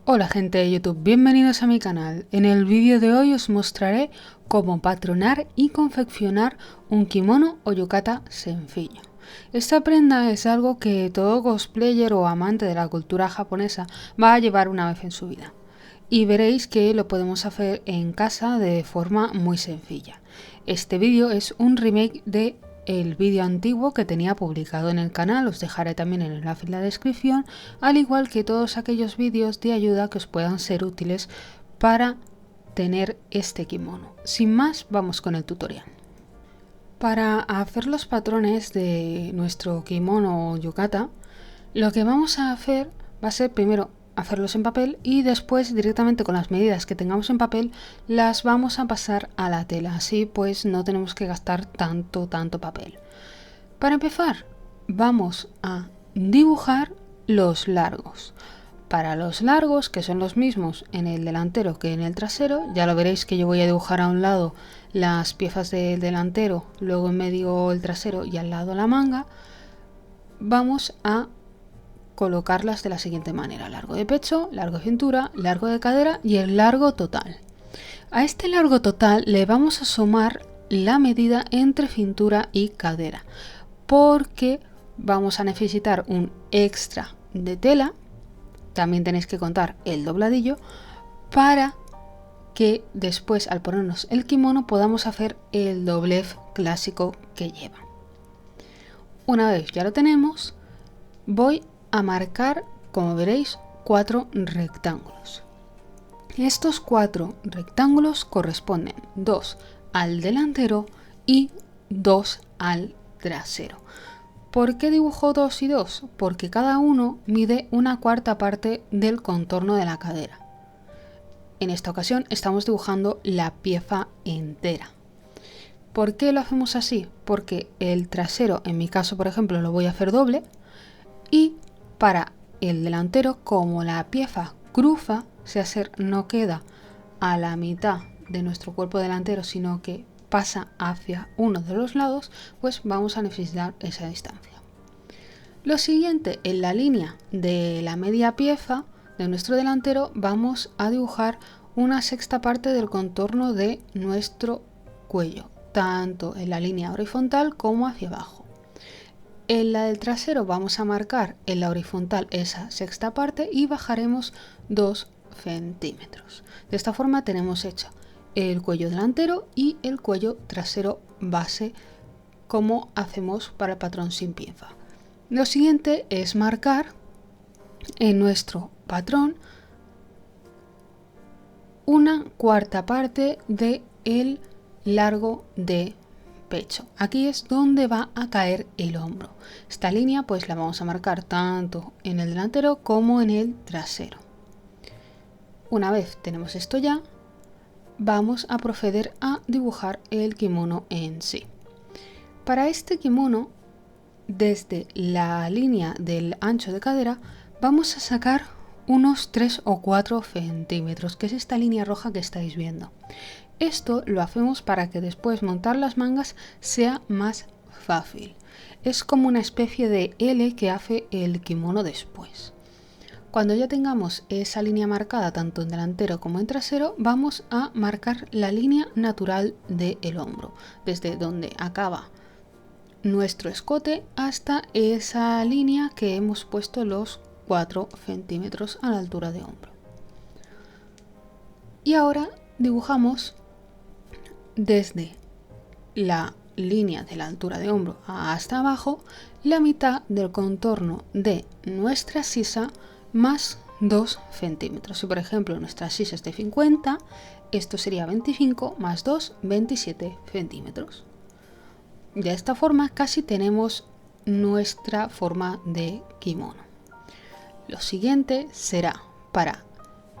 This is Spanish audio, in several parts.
Hola gente de YouTube, bienvenidos a mi canal. En el vídeo de hoy os mostraré cómo patronar y confeccionar un kimono o yukata sencillo. Esta prenda es algo que todo cosplayer o amante de la cultura japonesa va a llevar una vez en su vida. Y veréis que lo podemos hacer en casa de forma muy sencilla. Este vídeo es un remake de el vídeo antiguo que tenía publicado en el canal, os dejaré también el enlace en la descripción, al igual que todos aquellos vídeos de ayuda que os puedan ser útiles para tener este kimono. Sin más, vamos con el tutorial. Para hacer los patrones de nuestro kimono o yukata, lo que vamos a hacer va a ser primero hacerlos en papel y después directamente con las medidas que tengamos en papel las vamos a pasar a la tela, así pues no tenemos que gastar tanto papel. Para empezar vamos a dibujar los largos. Para los largos, que son los mismos en el delantero que en el trasero, ya lo veréis que yo voy a dibujar a un lado las piezas del delantero, luego en medio el trasero y al lado la manga, vamos a colocarlas de la siguiente manera: largo de pecho, largo de cintura, largo de cadera y el largo total. A este largo total le vamos a sumar la medida entre cintura y cadera, porque vamos a necesitar un extra de tela. También tenéis que contar el dobladillo para que después, al ponernos el kimono, podamos hacer el doblez clásico que lleva. Una vez ya lo tenemos, voy a marcar, como veréis, 4 rectángulos. Estos 4 rectángulos corresponden 2 al delantero y 2 al trasero. ¿Por qué dibujo 2 y 2? Porque cada uno mide una cuarta parte del contorno de la cadera. En esta ocasión estamos dibujando la pieza entera. ¿Por qué lo hacemos así? Porque el trasero, en mi caso por ejemplo, lo voy a hacer doble, y para el delantero, como la pieza cruza, no queda a la mitad de nuestro cuerpo delantero, sino que pasa hacia uno de los lados, pues vamos a necesitar esa distancia. Lo siguiente, en la línea de la media pieza de nuestro delantero vamos a dibujar una sexta parte del contorno de nuestro cuello, tanto en la línea horizontal como hacia abajo. En la del trasero vamos a marcar en la horizontal esa sexta parte y bajaremos 2 centímetros. De esta forma tenemos hecho el cuello delantero y el cuello trasero base, como hacemos para el patrón sin pinza. Lo siguiente es marcar en nuestro patrón una cuarta parte del largo de pecho. Aquí es donde va a caer el hombro. Esta línea pues la vamos a marcar tanto en el delantero como en el trasero. Una vez tenemos esto ya, vamos a proceder a dibujar el kimono en sí. Para este kimono, desde la línea del ancho de cadera vamos a sacar unos 3 o 4 centímetros, que es esta línea roja que estáis viendo. Esto lo hacemos para que después montar las mangas sea más fácil. Es como una especie de L que hace el kimono después. Cuando ya tengamos esa línea marcada tanto en delantero como en trasero, vamos a marcar la línea natural del hombro, desde donde acaba nuestro escote hasta esa línea que hemos puesto los 4 centímetros a la altura de hombro. Y ahora dibujamos desde la línea de la altura de hombro hasta abajo la mitad del contorno de nuestra sisa más 2 centímetros. Si por ejemplo nuestra sisa es de 50, esto sería 25 más 2, 27 centímetros. De esta forma casi tenemos nuestra forma de kimono. Lo siguiente será para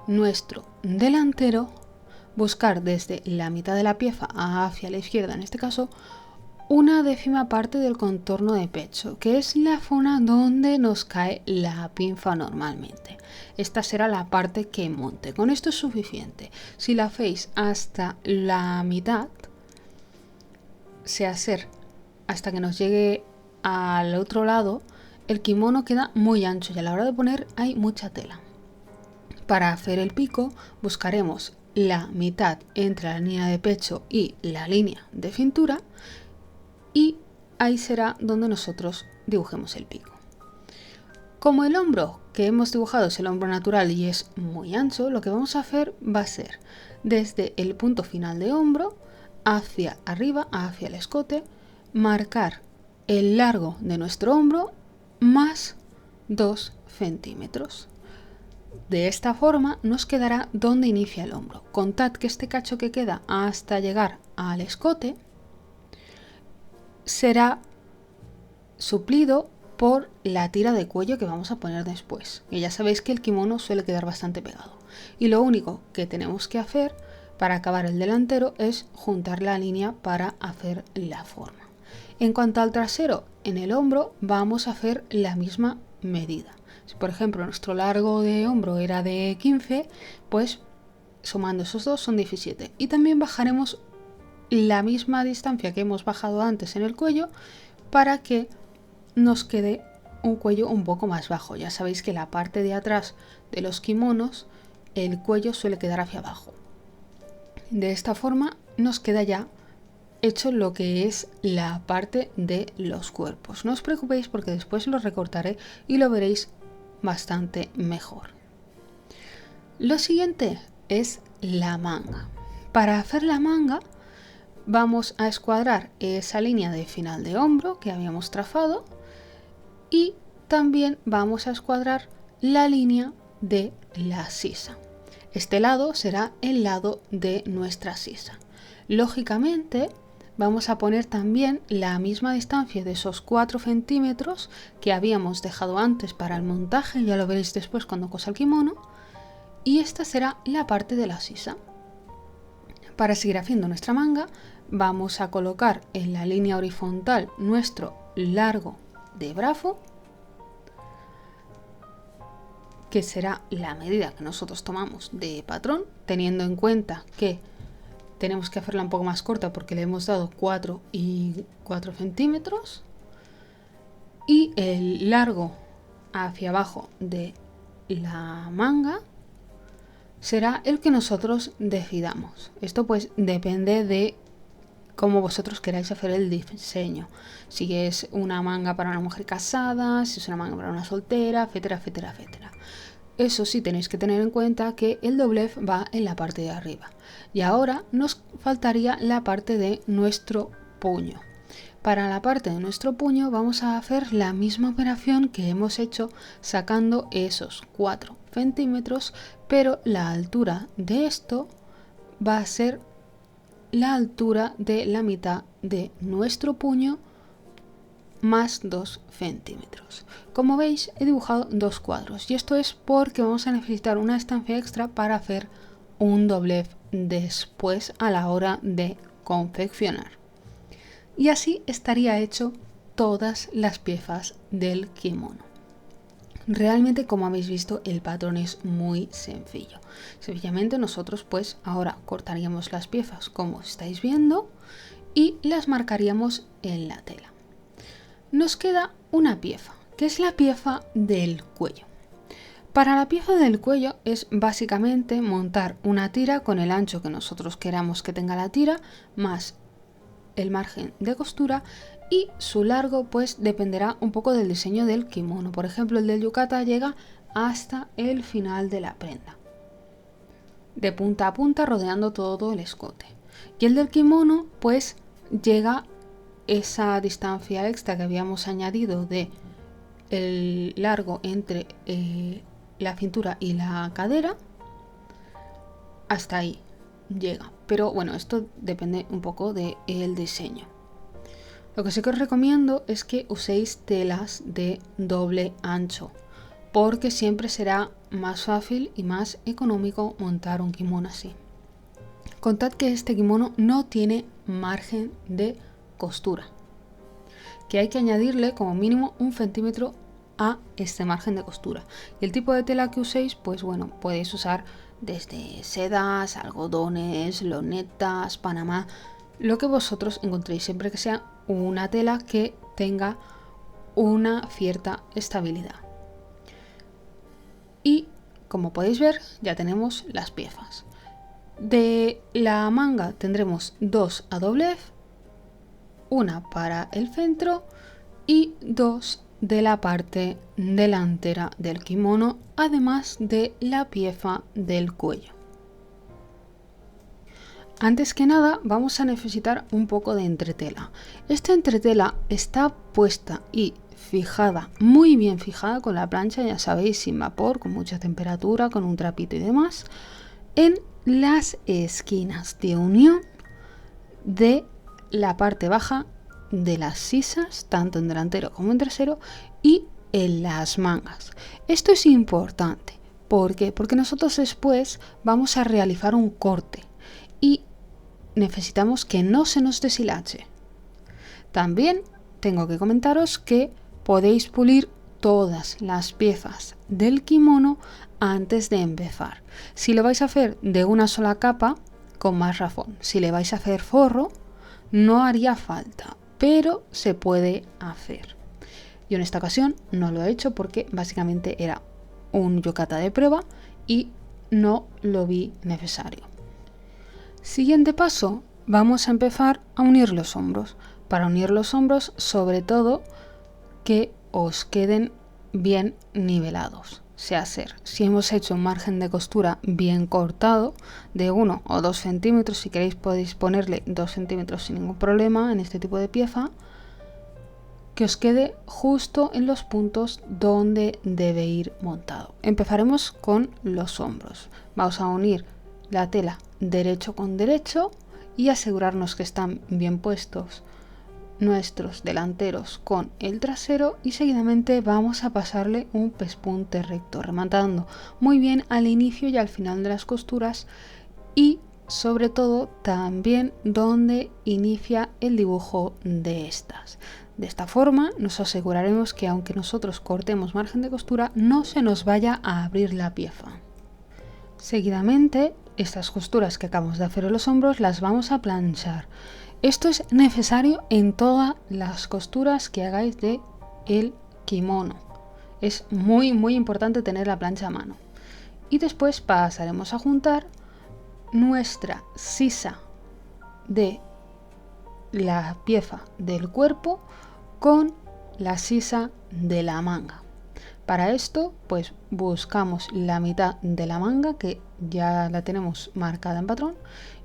nuestro delantero buscar desde la mitad de la pieza hacia la izquierda, en este caso, una décima parte del contorno de pecho, que es la zona donde nos cae la pinza normalmente. Esta será la parte que monte. Con esto es suficiente. Si la hacéis hasta la mitad, hasta que nos llegue al otro lado, el kimono queda muy ancho y a la hora de poner hay mucha tela. Para hacer el pico buscaremos la mitad entre la línea de pecho y la línea de cintura y ahí será donde nosotros dibujemos el pico. Como el hombro que hemos dibujado es el hombro natural y es muy ancho, lo que vamos a hacer va a ser desde el punto final de hombro hacia arriba, hacia el escote, marcar el largo de nuestro hombro más 2 centímetros. De esta forma nos quedará donde inicia el hombro. Contad que este cacho que queda hasta llegar al escote será suplido por la tira de cuello que vamos a poner después. Y ya sabéis que el kimono suele quedar bastante pegado. Y lo único que tenemos que hacer para acabar el delantero es juntar la línea para hacer la forma. En cuanto al trasero, en el hombro vamos a hacer la misma medida. Si por ejemplo nuestro largo de hombro era de 15, pues sumando esos dos son 17. Y también bajaremos la misma distancia que hemos bajado antes en el cuello para que nos quede un cuello un poco más bajo. Ya sabéis que la parte de atrás de los kimonos, el cuello suele quedar hacia abajo. De esta forma nos queda ya hecho lo que es la parte de los cuerpos. No os preocupéis porque después lo recortaré y lo veréis bastante mejor. Lo siguiente es la manga. Para hacer la manga vamos a escuadrar esa línea de final de hombro que habíamos trazado y también vamos a escuadrar la línea de la sisa. Este lado será el lado de nuestra sisa. Lógicamente vamos a poner también la misma distancia de esos 4 centímetros que habíamos dejado antes para el montaje, ya lo veréis después cuando cosa el kimono, y esta será la parte de la sisa. Para seguir haciendo nuestra manga vamos a colocar en la línea horizontal nuestro largo de brazo, que será la medida que nosotros tomamos de patrón, teniendo en cuenta que tenemos que hacerla un poco más corta porque le hemos dado 4 y 4 centímetros, y el largo hacia abajo de la manga será el que nosotros decidamos. Esto pues depende de cómo vosotros queráis hacer el diseño. Si es una manga para una mujer casada, si es una manga para una soltera, etcétera, etcétera, etcétera. Eso sí tenéis que tener en cuenta que el doblez va en la parte de arriba. Y ahora nos faltaría la parte de nuestro puño. Para la parte de nuestro puño vamos a hacer la misma operación que hemos hecho sacando esos 4 centímetros, pero la altura de esto va a ser la altura de la mitad de nuestro puño más 2 centímetros. Como veis he dibujado dos cuadros y esto es porque vamos a necesitar una estancia extra para hacer un doblez después a la hora de confeccionar. Y así estaría hecho todas las piezas del kimono. Realmente, como habéis visto, el patrón es muy sencillo. Sencillamente nosotros pues ahora cortaríamos las piezas como estáis viendo y las marcaríamos en la tela. Nos queda una pieza, que es la pieza del cuello. Para la pieza del cuello es básicamente montar una tira con el ancho que nosotros queramos que tenga la tira, más el margen de costura, y su largo pues dependerá un poco del diseño del kimono. Por ejemplo, el del yukata llega hasta el final de la prenda, de punta a punta rodeando todo el escote. Y el del kimono pues llega esa distancia extra que habíamos añadido de el largo entre la cintura y la cadera, hasta ahí llega. Pero bueno, esto depende un poco del diseño. Lo que sí que os recomiendo es que uséis telas de doble ancho, porque siempre será más fácil y más económico montar un kimono así. Contad que este kimono no tiene margen de costura, que hay que añadirle como mínimo 1 centímetro a este margen de costura. Y el tipo de tela que uséis, pues bueno, podéis usar desde sedas, algodones, lonetas, panamá, lo que vosotros encontréis, siempre que sea una tela que tenga una cierta estabilidad. Y como podéis ver, ya tenemos las piezas. De la manga tendremos 2 a doblez, una para el centro y 2 de la parte delantera del kimono, además de la pieza del cuello. Antes que nada vamos a necesitar un poco de entretela. Esta entretela está puesta y fijada, muy bien fijada con la plancha, ya sabéis, sin vapor, con mucha temperatura, con un trapito y demás, en las esquinas de unión de la parte baja de las sisas, tanto en delantero como en trasero, y en las mangas. Esto es importante. ¿Por qué? Porque nosotros después vamos a realizar un corte y necesitamos que no se nos deshilache. También tengo que comentaros que podéis pulir todas las piezas del kimono antes de empezar. Si lo vais a hacer de una sola capa, con más razón. Si le vais a hacer forro, no haría falta, pero se puede hacer. Yo en esta ocasión no lo he hecho porque básicamente era un yukata de prueba y no lo vi necesario. Siguiente paso, vamos a empezar a unir los hombros. Para unir los hombros, sobre todo, que os queden bien nivelados. Sea ser, si hemos hecho un margen de costura bien cortado de 1 o 2 centímetros, si queréis podéis ponerle 2 centímetros sin ningún problema en este tipo de pieza, que os quede justo en los puntos donde debe ir montado. Empezaremos con los hombros. Vamos a unir la tela derecho con derecho y asegurarnos que están bien puestos nuestros delanteros con el trasero, y seguidamente vamos a pasarle un pespunte recto, rematando muy bien al inicio y al final de las costuras, y sobre todo también donde inicia el dibujo de estas. De esta forma nos aseguraremos que aunque nosotros cortemos margen de costura, no se nos vaya a abrir la pieza. Seguidamente, estas costuras que acabamos de hacer en los hombros las vamos a planchar. Esto es necesario en todas las costuras que hagáis de el kimono. Es muy importante tener la plancha a mano. Y después pasaremos a juntar nuestra sisa de la pieza del cuerpo con la sisa de la manga. Para esto, pues buscamos la mitad de la manga, que ya la tenemos marcada en patrón,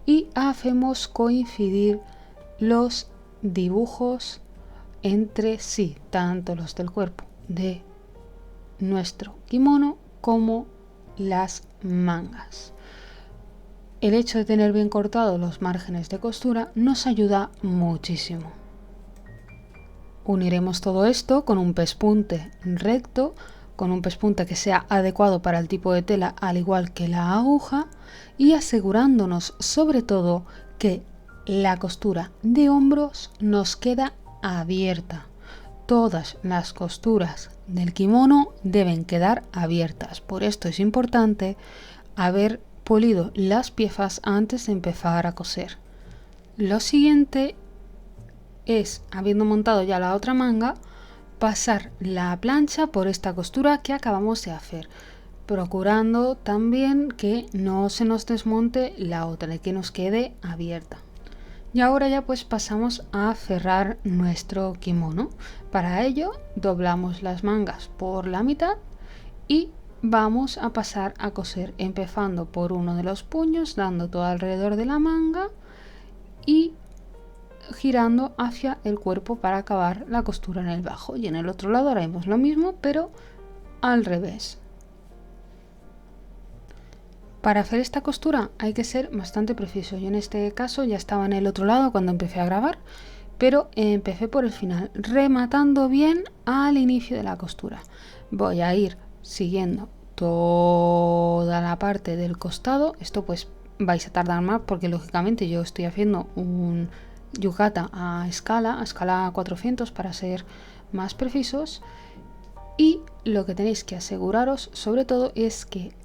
y hacemos coincidir los dibujos entre sí, tanto los del cuerpo de nuestro kimono como las mangas. El hecho de tener bien cortados los márgenes de costura nos ayuda muchísimo. Uniremos todo esto con un pespunte recto, con un pespunte que sea adecuado para el tipo de tela, al igual que la aguja, y asegurándonos sobre todo que la costura de hombros nos queda abierta. Todas las costuras del kimono deben quedar abiertas. Por esto es importante haber pulido las piezas antes de empezar a coser. Lo siguiente es, habiendo montado ya la otra manga, pasar la plancha por esta costura que acabamos de hacer, procurando también que no se nos desmonte la otra y que nos quede abierta. Y ahora ya pues pasamos a cerrar nuestro kimono. Para ello doblamos las mangas por la mitad y vamos a pasar a coser, empezando por uno de los puños, dando todo alrededor de la manga y girando hacia el cuerpo para acabar la costura en el bajo. Y en el otro lado haremos lo mismo, pero al revés. Para hacer esta costura hay que ser bastante preciso. Yo en este caso ya estaba en el otro lado cuando empecé a grabar, pero empecé por el final, rematando bien al inicio de la costura. Voy a ir siguiendo toda la parte del costado. Esto pues vais a tardar más porque lógicamente yo estoy haciendo un yukata a escala 400 para ser más precisos, y lo que tenéis que aseguraros sobre todo es que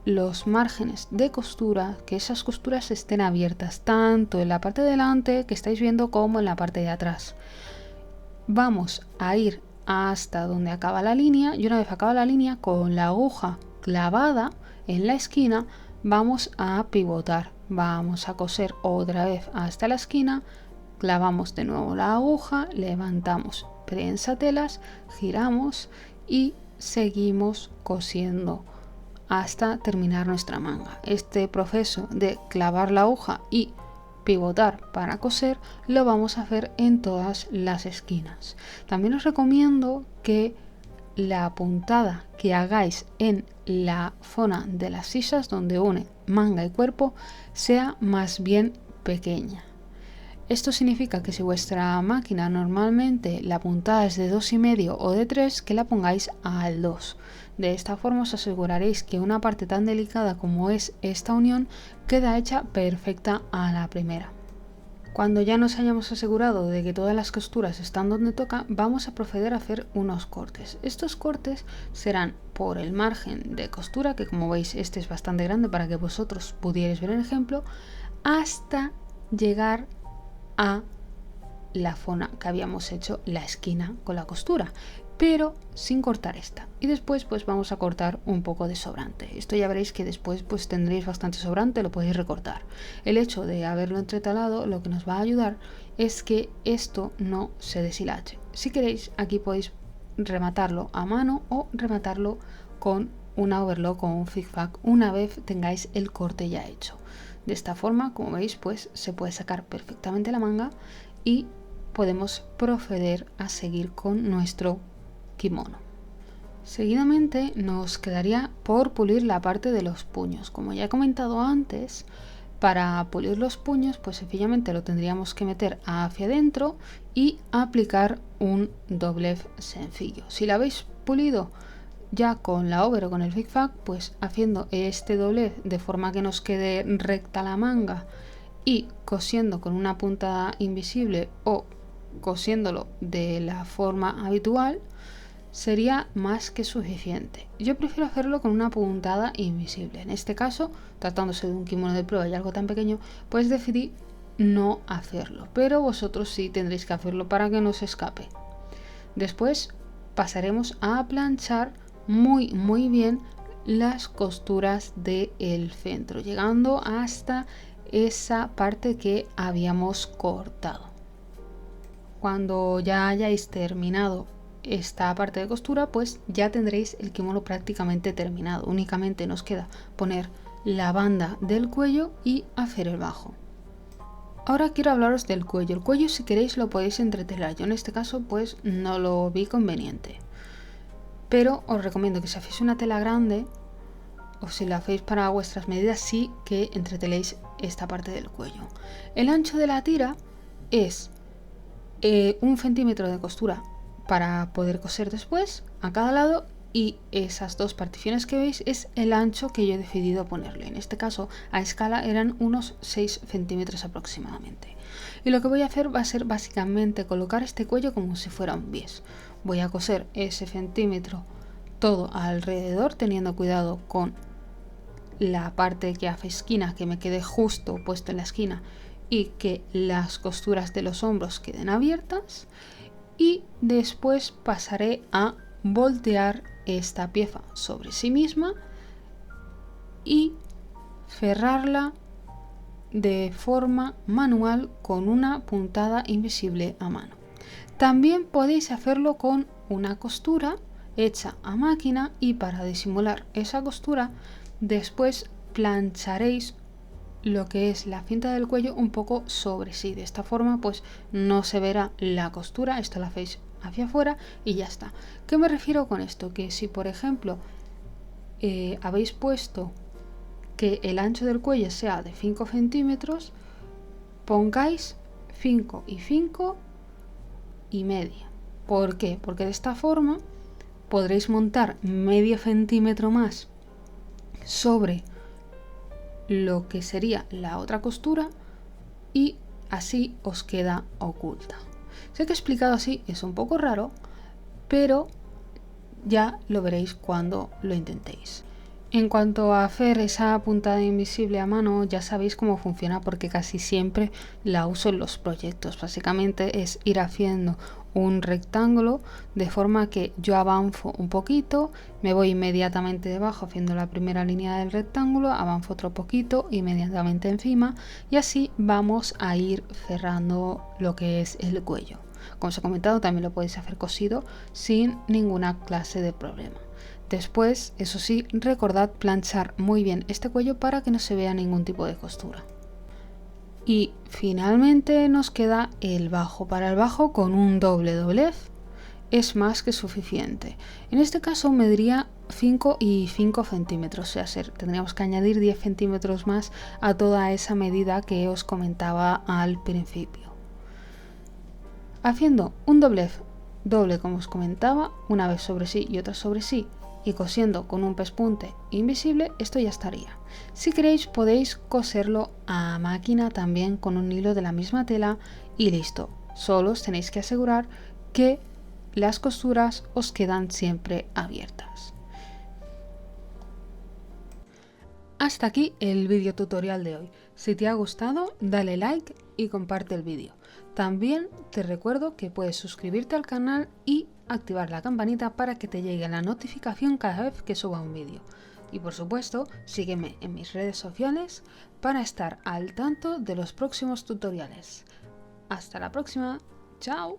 los márgenes de costura, que esas costuras estén abiertas tanto en la parte de delante que estáis viendo como en la parte de atrás. Vamos a ir hasta donde acaba la línea, y una vez acaba la línea, con la aguja clavada en la esquina, vamos a pivotar, vamos a coser otra vez hasta la esquina, clavamos de nuevo la aguja, levantamos prensatelas, giramos y seguimos cosiendo hasta terminar nuestra manga. Este proceso de clavar la aguja y pivotar para coser lo vamos a hacer en todas las esquinas. También os recomiendo que la puntada que hagáis en la zona de las sisas donde une manga y cuerpo sea más bien pequeña. Esto significa que si vuestra máquina normalmente la puntada es de 2,5 o de 3, que la pongáis al 2. De esta forma os aseguraréis que una parte tan delicada como es esta unión queda hecha perfecta a la primera. Cuando ya nos hayamos asegurado de que todas las costuras están donde toca, vamos a proceder a hacer unos cortes. Estos cortes serán por el margen de costura, que como veis este es bastante grande para que vosotros pudierais ver el ejemplo, hasta llegar a la zona que habíamos hecho la esquina con la costura, pero sin cortar esta. Y después pues vamos a cortar un poco de sobrante. Esto ya veréis que después pues tendréis bastante sobrante, lo podéis recortar. El hecho de haberlo entretalado lo que nos va a ayudar es que esto no se deshilache. Si queréis, aquí podéis rematarlo a mano o rematarlo con una overlock o un zigzag una vez tengáis el corte ya hecho. De esta forma, como veis, pues se puede sacar perfectamente la manga y podemos proceder a seguir con nuestro kimono. Seguidamente nos quedaría por pulir la parte de los puños. Como ya he comentado antes, para pulir los puños, pues sencillamente lo tendríamos que meter hacia adentro y aplicar un doblez sencillo. Si la habéis pulido ya con la over o con el zigzag, pues haciendo este doblez de forma que nos quede recta la manga y cosiendo con una punta invisible o cosiéndolo de la forma habitual, sería más que suficiente. Yo prefiero hacerlo con una puntada invisible. En este caso, tratándose de un kimono de prueba y algo tan pequeño, pues decidí no hacerlo, pero vosotros sí tendréis que hacerlo para que no se escape. Después pasaremos a planchar muy bien las costuras del centro, llegando hasta esa parte que habíamos cortado. Cuando ya hayáis terminado esta parte de costura, pues ya tendréis el kimono prácticamente terminado. Únicamente nos queda poner la banda del cuello y hacer el bajo. Ahora quiero hablaros del cuello. El cuello, si queréis, lo podéis entretelar. Yo en este caso pues no lo vi conveniente, pero os recomiendo que si hacéis una tela grande o si la hacéis para vuestras medidas, sí que entreteléis esta parte del cuello. El ancho de la tira es 1 centímetro de costura para poder coser después a cada lado, y esas dos particiones que veis es el ancho que yo he decidido ponerle. En este caso a escala eran unos 6 centímetros aproximadamente. Y lo que voy a hacer va a ser básicamente colocar este cuello como si fuera un bies. Voy a coser ese centímetro todo alrededor, teniendo cuidado con la parte que hace esquina, que me quede justo puesto en la esquina y que las costuras de los hombros queden abiertas. Y después pasaré a voltear esta pieza sobre sí misma y cerrarla de forma manual con una puntada invisible a mano. También podéis hacerlo con una costura hecha a máquina, y para disimular esa costura después plancharéis lo que es la cinta del cuello un poco sobre sí. De esta forma pues no se verá la costura, esto lo hacéis hacia afuera y ya está. ¿Qué me refiero con esto? Que si por ejemplo habéis puesto que el ancho del cuello sea de 5 centímetros, pongáis 5 y 5 y media. ¿Por qué? Porque de esta forma podréis montar medio centímetro más sobre lo que sería la otra costura y así os queda oculta. Sé que he explicado así, es un poco raro, pero ya lo veréis cuando lo intentéis. En cuanto a hacer esa puntada invisible a mano, ya sabéis cómo funciona porque casi siempre la uso en los proyectos. Básicamente es ir haciendo un rectángulo de forma que yo avanzo un poquito, me voy inmediatamente debajo haciendo la primera línea del rectángulo, avanzo otro poquito, inmediatamente encima, y así vamos a ir cerrando lo que es el cuello. Como os he comentado, también lo podéis hacer cosido sin ninguna clase de problema. Después, eso sí, recordad planchar muy bien este cuello para que no se vea ningún tipo de costura. Y finalmente nos queda el bajo. Para el bajo, con un doble doblez es más que suficiente. En este caso mediría 5 y 5 centímetros, o sea, tendríamos que añadir 10 centímetros más a toda esa medida que os comentaba al principio. Haciendo un doblez doble, como os comentaba, una vez sobre sí y otra sobre sí, y cosiendo con un pespunte invisible, esto ya estaría. Si queréis podéis coserlo a máquina también con un hilo de la misma tela y listo. Solo os tenéis que asegurar que las costuras os quedan siempre abiertas. Hasta aquí el vídeo tutorial de hoy. Si te ha gustado, dale like y comparte el vídeo. También te recuerdo que puedes suscribirte al canal y activar la campanita para que te llegue la notificación cada vez que suba un vídeo. Y por supuesto, sígueme en mis redes sociales para estar al tanto de los próximos tutoriales. Hasta la próxima. ¡Chao!